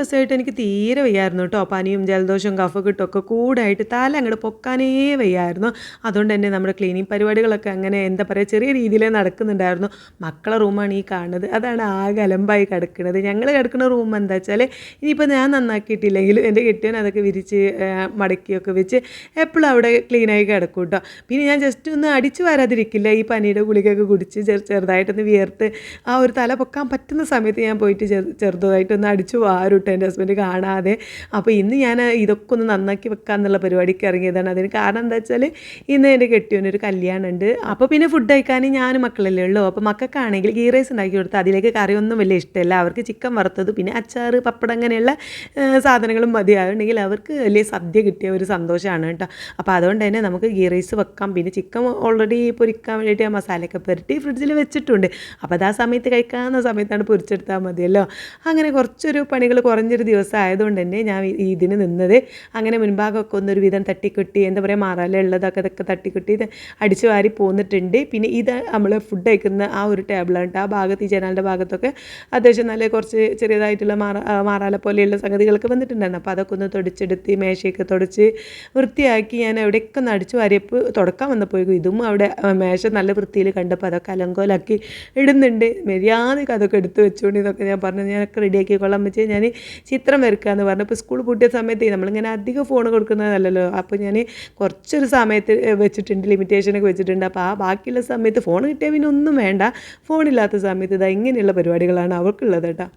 ദിവസമായിട്ട് എനിക്ക് തീരെ വയ്യായിരുന്നു കേട്ടോ. പനിയും ജലദോഷവും കഫക്കെട്ടും ഒക്കെ കൂടായിട്ട് തല അങ്ങോട്ട് പൊക്കാനേ വയ്യായിരുന്നു. അതുകൊണ്ട് തന്നെ നമ്മുടെ ക്ലീനിങ് പരിപാടികളൊക്കെ അങ്ങനെ എന്താ പറയുക ചെറിയ രീതിയിലേ നടക്കുന്നുണ്ടായിരുന്നു. മക്കളെ റൂമാണ് ഈ കാണുന്നത്. അതാണ് ആകെ അലമ്പായി കിടക്കുന്നത്. ഞങ്ങൾ കിടക്കുന്ന റൂം എന്താ വെച്ചാൽ ഇനിയിപ്പോൾ ഞാൻ നന്നാക്കിയിട്ടില്ലെങ്കിലും എൻ്റെ കെട്ടിയവൻ അതൊക്കെ വിരിച്ച് മടക്കിയൊക്കെ വെച്ച് എപ്പോഴും അവിടെ ക്ലീനായി കിടക്കും കേട്ടോ. പിന്നെ ഞാൻ ജസ്റ്റ് ഒന്ന് അടിച്ചു വരാതിരിക്കില്ല. ഈ പനിയുടെ ഗുളികയൊക്കെ കുടിച്ച് ചെറുതായിട്ടൊന്ന് വിയർത്ത് ആ ഒരു തല പൊക്കാൻ പറ്റുന്ന സമയത്ത് ഞാൻ പോയിട്ട് ചെറുതായിട്ടൊന്ന് അടിച്ചു വാരുട്ടോ എൻ്റെ ഹസ്ബൻഡ് കാണാതെ. അപ്പോൾ ഇന്ന് ഞാൻ ഇതൊക്കെ ഒന്ന് നന്നാക്കി വെക്കാമെന്നുള്ള പരിപാടിക്ക് ഇറങ്ങിയതാണ്. അതിന് കാരണം എന്താ വെച്ചാൽ ഇന്ന് എൻ്റെ കെട്ടിയവനൊരു കല്യാണമുണ്ട്. അപ്പോൾ പിന്നെ ഫുഡ് കഴിക്കാൻ ഞാനും മക്കളല്ലേ ഉള്ളൂ. അപ്പോൾ മക്കൾക്കാണെങ്കിൽ ഗീ റൈസ് ഉണ്ടാക്കി കൊടുത്ത് അതിലേക്ക് കറിയൊന്നും വലിയ ഇഷ്ടമല്ല. അവർക്ക് ചിക്കൻ വറുത്തത് പിന്നെ അച്ചാറ് പപ്പടം അങ്ങനെയുള്ള സാധനങ്ങളും മതിയാകുണ്ടെങ്കിൽ അവർക്ക് വലിയ സദ്യ കിട്ടിയ ഒരു സന്തോഷമാണ് കേട്ടോ. അപ്പോൾ അതുകൊണ്ട് തന്നെ നമുക്ക് ഗീ റൈസ് വെക്കാം. പിന്നെ ചിക്കൻ ഓൾറെഡി പൊരിക്കാൻ വേണ്ടിയിട്ട് ആ മസാലയൊക്കെ പുരട്ടി ഫ്രിഡ്ജിൽ വെച്ചിട്ടുണ്ട്. അപ്പോൾ അത് ആ സമയത്ത് കഴിക്കാവുന്ന സമയത്താണ് പൊരിച്ചെടുത്താൽ മതിയല്ലോ. അങ്ങനെ കുറച്ചൊരു പണികൾ കുറഞ്ഞൊരു ദിവസം ആയതുകൊണ്ട് തന്നെ ഞാൻ ഇതിന് നിന്നത്. അങ്ങനെ മുൻഭാഗമൊക്കെ ഒന്നൊരു വിധം തട്ടിക്കെട്ടി എന്താ പറയുക മാറാല ഉള്ളതൊക്കെ അതൊക്കെ തട്ടിക്കെട്ടി അടിച്ചു വാരി പോന്നിട്ടുണ്ട്. പിന്നെ ഇത് നമ്മൾ ഫുഡ് കഴിക്കുന്ന ആ ഒരു ടേബിളാണ് കേട്ടോ. ആ ഭാഗത്ത് ഈ ജനാലിൻ്റെ ഭാഗത്തൊക്കെ അത്യാവശ്യം നല്ല കുറച്ച് ചെറിയതായിട്ടുള്ള മാറാല പോലെയുള്ള സംഗതികളൊക്കെ വന്നിട്ടുണ്ടായിരുന്നു. അപ്പോൾ അതൊക്കെ ഒന്ന് തുടച്ചെടുത്ത് മേശയൊക്കെ തുടച്ച് വൃത്തിയാക്കി ഞാൻ എവിടെയൊക്കെ ഒന്ന് അടിച്ചു വാരിയപ്പോൾ തുടക്കാൻ വന്നപ്പോഴേക്കും ഇതും അവിടെ മേശ നല്ല വൃത്തിയിൽ കണ്ടപ്പോൾ അതൊക്കെ അലങ്കോലാക്കി ഇടുന്നുണ്ട്. മര്യാദയ്ക്ക് അതൊക്കെ എടുത്ത് വെച്ചുകൊണ്ട് ഇതൊക്കെ ഞാൻ പറഞ്ഞു ഞാനൊക്കെ റെഡിയാക്കി കൊള്ളാൻ വെച്ച് ഞാൻ ചിത്രം വരയ്ക്കാമെന്ന് പറഞ്ഞു. ഇപ്പോൾ സ്കൂൾ പൂട്ടിയ സമയത്ത് നമ്മളിങ്ങനെ അധികം ഫോൺ കൊടുക്കുന്നതല്ലല്ലോ. അപ്പോൾ ഞാൻ കുറച്ചൊരു സമയത്ത് വെച്ചിട്ടുണ്ട്, ലിമിറ്റേഷനൊക്കെ വെച്ചിട്ടുണ്ട്. അപ്പോൾ ആ ബാക്കിയുള്ള സമയത്ത് ഫോൺ കിട്ടിയാൽ പിന്നെ ഒന്നും വേണ്ട. ഫോണില്ലാത്ത സമയത്ത് ഇതാ ഇങ്ങനെയുള്ള പരിപാടികളാണ് അവർക്കുള്ളത് കേട്ടോ.